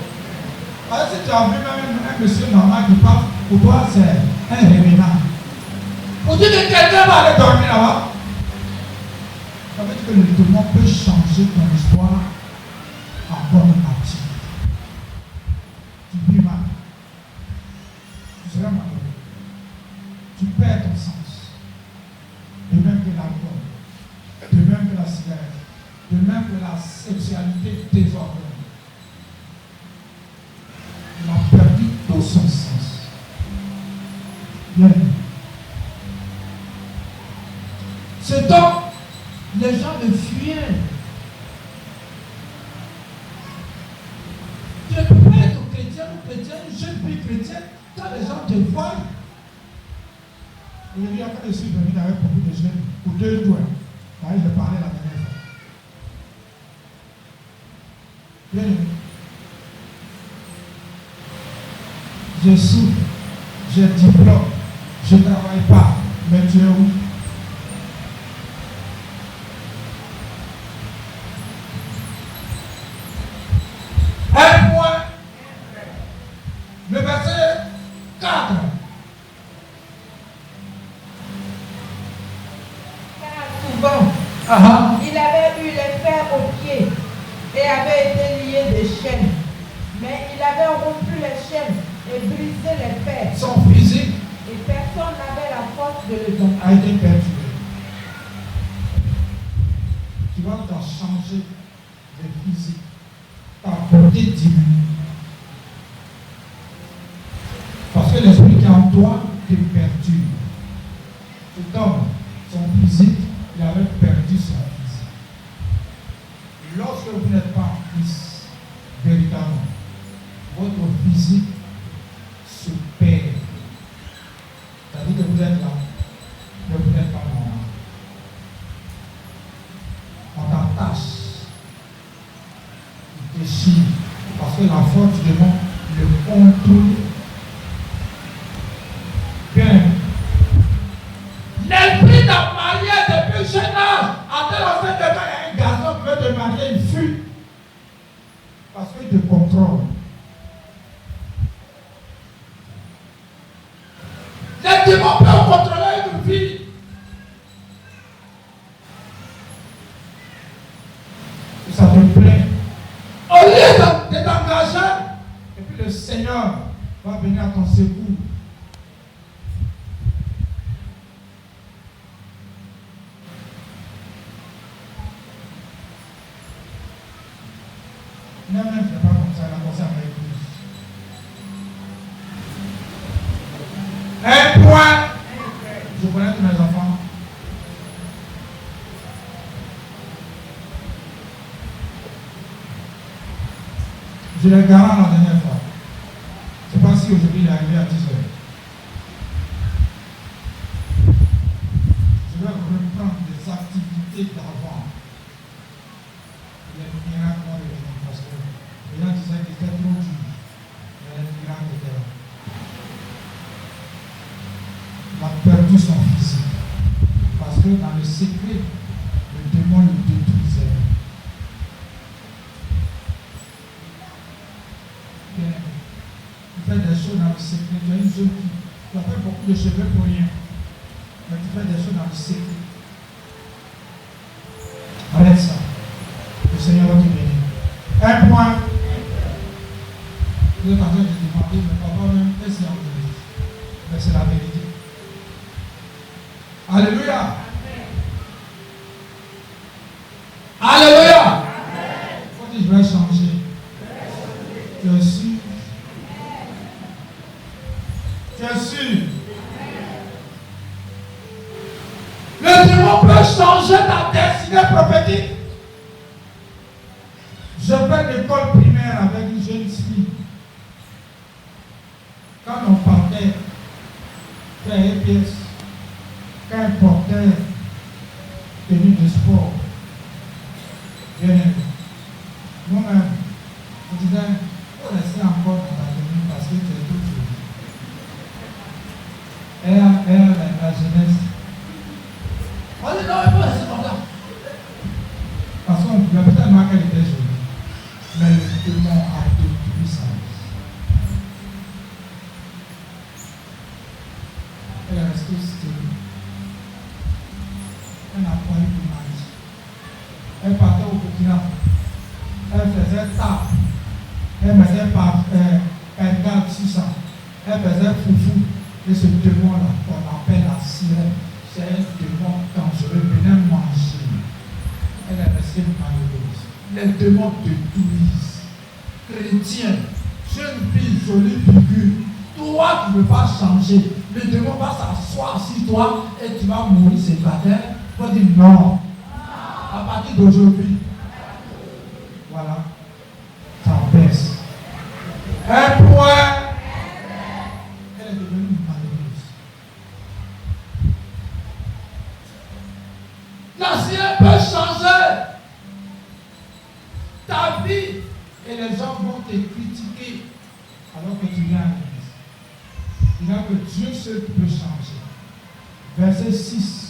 Parce que si tu as vu même un monsieur normal qui parle, pour toi c'est un révélant. Pour dire que quelqu'un va aller dormir là-bas, ça veut dire que le démon peut changer ton histoire en bonne partie. Tu vis mal. Tu seras malheureux. Tu perds ton sens. De même que l'alcool, de même que la cigarette, de même que la sexualité désordonnée. Il a perdu tout son sens. Bien. C'est donc les gens me fuyaient. Tu ne peux pas être chrétien ou chrétienne, jeune fille chrétienne, quand les gens te voient. Aujourd'hui, quand je suis venu avec beaucoup de jeunes, pour 2 jours, là, je parlais la dernière fois. Bien aimé. Je souffre, j'ai diplôme, je ne travaille pas, mais tu es où? Un point, le verset 4. Souvent, il avait eu les fers aux pieds et avait été lié des chaînes. Mais il avait rompu les chaînes et brisé les fers. Son physique Et personne n'avait la force de le dompter. a été perturbé. Tu vas t'en changer de physique. Ta portée diminue. Parce que l'esprit qui est en toi te perturbe. Cet homme, son physique, il avait perdu son physique. Lorsque vous n'êtes pas en Christ, véritablement, votre physique se perd. C'est-à-dire que vous êtes là, mais vous n'êtes pas normal. On t'attache, il déchire, parce que la force du démon le contrôle. Bien. L'esprit t'a marié depuis jeune âge. À tel enseigne que quand il y a un garçon qui veut te marier, il fuit. Parce qu'il te contrôle. Les démons peuvent contrôler une vie. Et ça te plaît. Au lieu de t'engager, et puis le Seigneur va venir à ton secours. Non, non, je ne fais pas comme ça, la concerne avec nous. Un point. Je connais tous mes enfants. Je l'ai garant la dernière fois. Je ne sais pas si aujourd'hui il est arrivé à 10 heures. Je vais reprendre des activités d'avant. Il y a des miracles dans le parce que les gens disaient qu'il était trop dur. Il y a des miracles qui étaient là. Il a perdu son physique. Parce que dans le secret, le démon le détruisait. Tu fais des choses dans le secret. Tu as une jeune fille. Tu as fait beaucoup de cheveux pour rien. Mais tu fais des choses dans le secret. Arrête ça. Le Seigneur va te bénir. Un point. Vous êtes en train de demander, mais papa même, qu'est-ce qu'il y a en vérité? Mais c'est la vérité. Alléluia. Alléluia. Il faut dire, je vais changer. Tu es sûr? Tu es sûr? Le démon peut changer ta destinée prophétique. Je fais l'école primaire avec une jeune fille. Quand on partait faire une pièce, quand elle portait tenue de sport, bien aimé, nous-mêmes, on disait, il faut rester encore dans ta tenue parce que tu es tout jolie. Elle, la jeunesse, on dit non, il faut rester comme ça. Parce qu'on voulait peut-être qu'elle était jolie. Mais le démon a détruit sa vie. Elle est restée stérile. Elle n'a pas eu d'image. faisait tape. Elle faisait pergal sur ça. Elle faisait foufou. Et ce démon-là, qu'on appelle la sirène, c'est un démon dangereux. Venez manger. Elle est restée malheureuse. Les démons te détruisent. Chrétien, jeune fille, jolie figure. Toi, tu ne veux pas changer. Le démon va s'asseoir sur toi et tu vas mourir célibataire. Tu vas dire non. À partir d'aujourd'hui. Voilà. Ça baisse. Un point. Elle est devenue malheureuse. La sirène peut changer ta vie et les gens vont te critiquer alors que tu viens à l'église. Il y a que Dieu seul peut changer. Verset 6.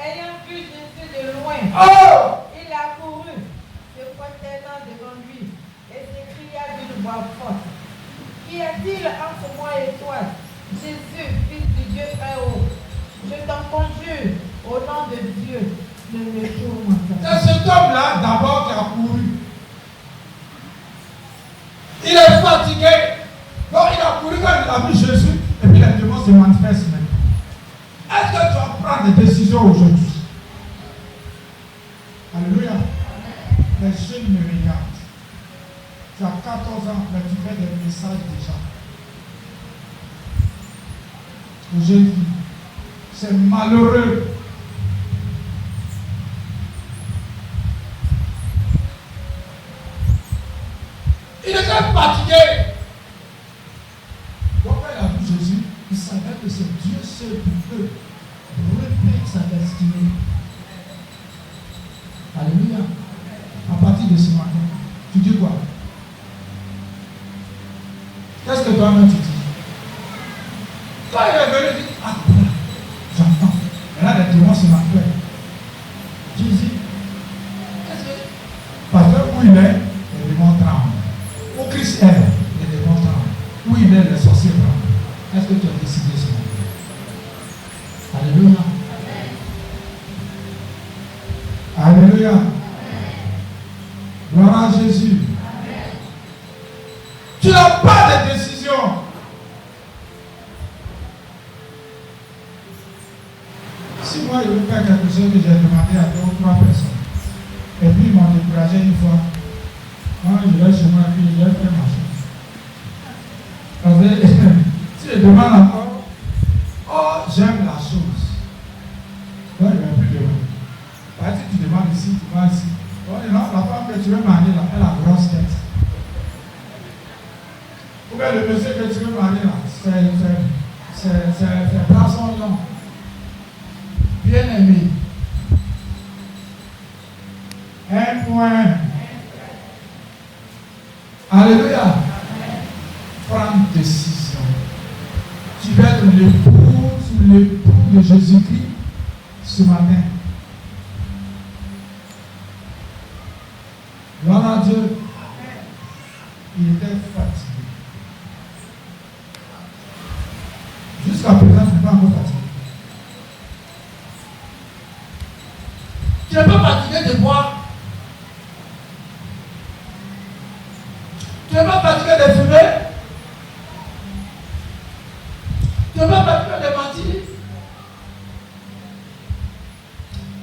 Ayant vu Jésus de loin, il a couru, se prosternant devant lui, et s'écria d'une voix forte: Qu'y a-t-il entre moi et toi, Jésus, fils du Dieu très haut? Je t'en conjure, au nom de Dieu, ne me tourmente pas. C'est cet homme-là d'abord qui a couru. Il est fatigué. Donc il a couru quand il a vu Jésus, et puis les démons se manifestent maintenant. Est-ce que tu vas prendre des décisions aujourd'hui? Alléluia. Les jeunes me regardent. Tu as 14 ans, mais tu fais des messages déjà. Aujourd'hui, c'est malheureux. Il était fatigué. Donc quand il a vu Jésus, il savait que c'est Dieu seul qui peut refaire sa destinée. Alléluia. À partir de ce matin, tu dis quoi? Qu'est-ce que toi-même tu dis? Quand il est venu, il dit: Ah, voilà, j'entends. Et là, les démons se manifestent. Jésus, qu'est-ce que. Parce que où il est, les démons tremblent. Où Christ est, les démons tremblent. Où il est, les sorciers tremblent. Est-ce que tu as décidé ce matin? Alléluia. Alléluia. Gloire à Jésus. Tu n'as pas de décision. Si moi je veux faire quelque chose que j'ai demandé à 2 ou 3 personnes, et puis ils m'ont découragé une fois, moi je vais chez moi et puis je vais faire ma chose. Parce que si je demande encore, oh j'aime la chose, moi je ne vais plus demander. Parce que si tu demandes ici, tu vas ici. Oh, non, la femme que tu veux marier là, elle a grosse tête. Ou bien le monsieur que tu veux marier là, c'est bras sont longs. Bien aimé. Un point. Alléluia. Prends décision. Tu vas être l'époux de Jésus-Christ ce matin. Gloire à Dieu. Il était fatigué. Jusqu'à présent, je ne suis pas encore fatigué. Tu n'es pas fatigué de boire. Tu n'es pas fatigué de fumer. Tu n'es pas fatigué de mentir.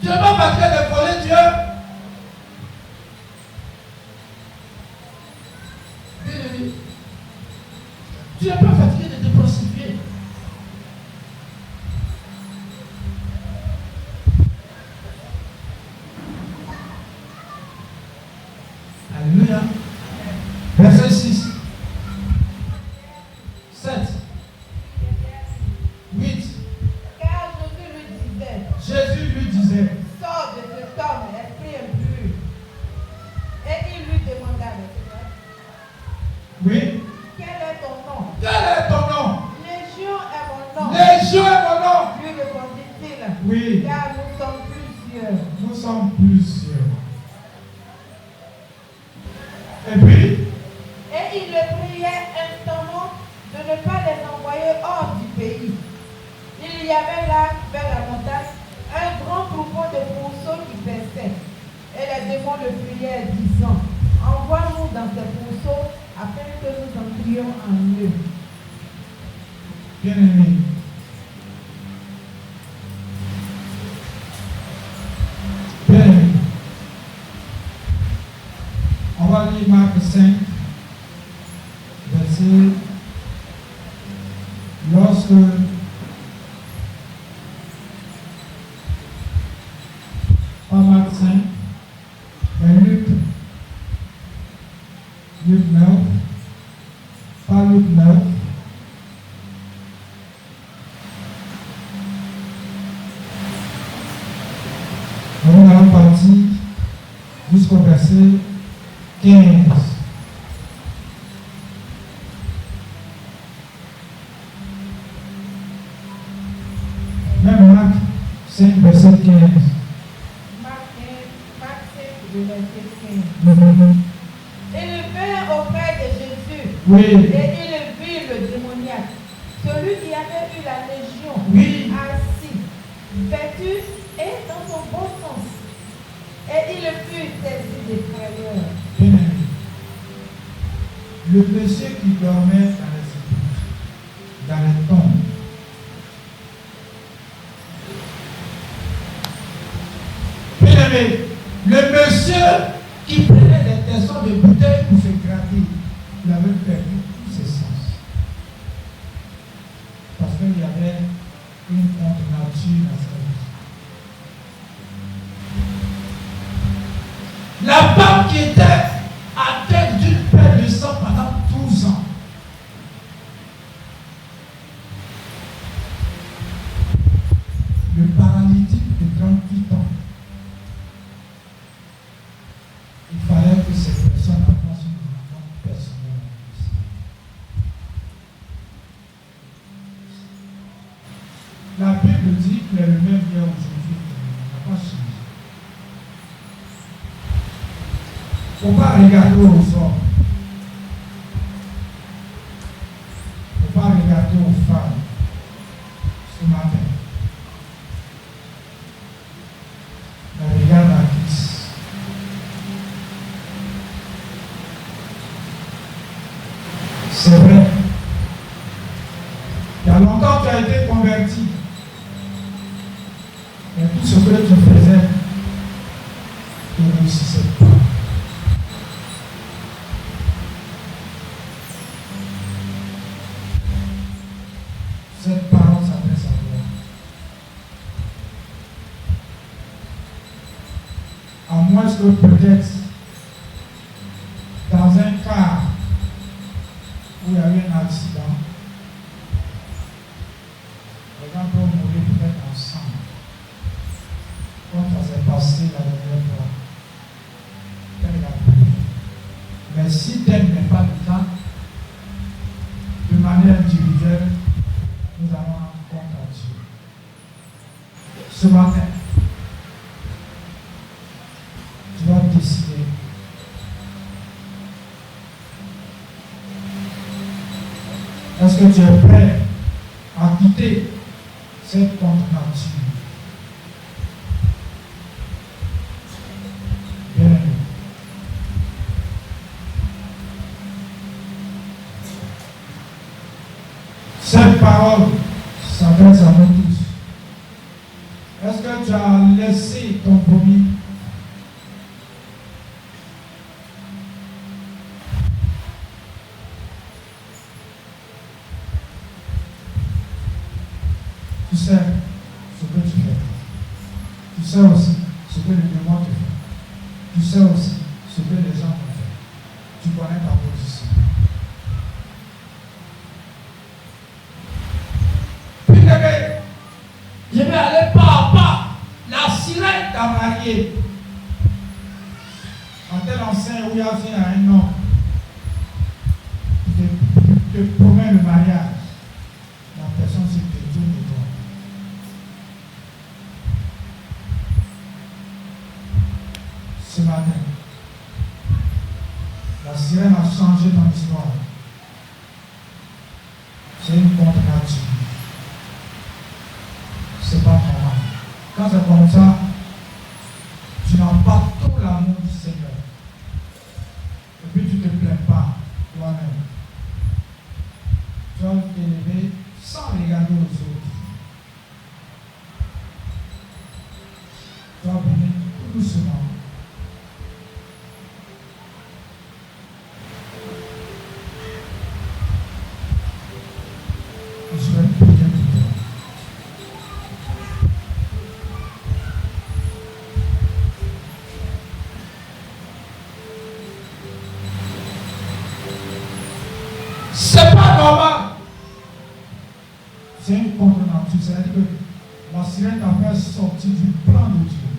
Tu n'es pas fatigué de voler Dieu. Bien-aimé, tu n'es pas fatigué de te prostituer. Alléluia. Verset 6, 7, 8. Car Jésus lui disait, sors de cet homme, esprit impur. Et il lui demanda, oui, quel est ton nom? quel est ton nom? Légion est mon nom. Légion est mon nom. Lui répondit-il, Oui, car nous sommes plusieurs. nous sommes plusieurs. Et puis, Et il le priait instamment de ne pas les envoyer hors du pays. Il y avait là, vers la montagne, un grand troupeau de pourceaux qui paissaient. Et les démons le prière disant, envoie-nous dans tes pourceaux afin que nous entrions en eux. Bien-aimé, on va lire Marc 5, verset, lorsque pas Marc 5, mais Luc 9, pas Luc 9, nous allons partir jusqu'au verset 15. Même Marc 5, verset 15. Marc 5, verset 15. Et le vint auprès de Jésus. Oui. Et il vit le démoniaque, celui qui avait eu la légion, Oui. assis, vêtu et dans son bon sens. Et il fut saisi de frayeur. Bien-aimé, le monsieur qui dormait dans les épouses, dans les tombes, bien-aimé, le monsieur qui prenait des tessons de bouteilles pour se gratter, il avait perdu tous ses sens. Parce qu'il y avait une contre-nature dans sa vie. La femme qui était atteinte d'une perte de sang pendant 12 ans. Le paralytique de 38 ans. Il fallait que ces personnes apportent une rencontre personnelle. La Bible dit qu'il est le même hier aujourd'hui, il n'a pas changé. Il ne faut pas regarder aux hommes. Il ne faut pas regarder aux femmes ce matin. Mais regarde à Christ. C'est vrai. Il y a longtemps tu as été converti. Mais tout ce que tu faisais, tu ne réussissais pas. Cette parole s'adresse à toi. À moins que peut-être, dans un cas où il y a eu un accident, les gens peuvent mourir peut-être ensemble, comme ça s'est passé la dernière fois. Mais si tel n'est pas le cas, de manière individuelle, nous avons un compte à Dieu. Ce matin, tu vas décider. Est-ce que tu es prêt à quitter cette contre-nature? Bien-aimé. Cette parole s'adresse à nous tous. Est-ce que tu as laissé ton commis? Tu sais ce que tu fais. Tu sais aussi ce que le démon te fait. Tu sais aussi ce que les gens te font. Tu connais ta position. Je vais aller pas à pas. La sirène t'a marié. Quand elle enseigne où il y a un homme qui te promet le mariage, la personne se détourne de toi. Ce matin, la sirène a changé ton histoire. C'est une contre-nature. C'est pas normal. Quand c'est comme ça, tu n'as pas tout l'amour du Seigneur. C'est une contre-nature, c'est-à-dire que la sirène t'a fait sortir du plan de Dieu.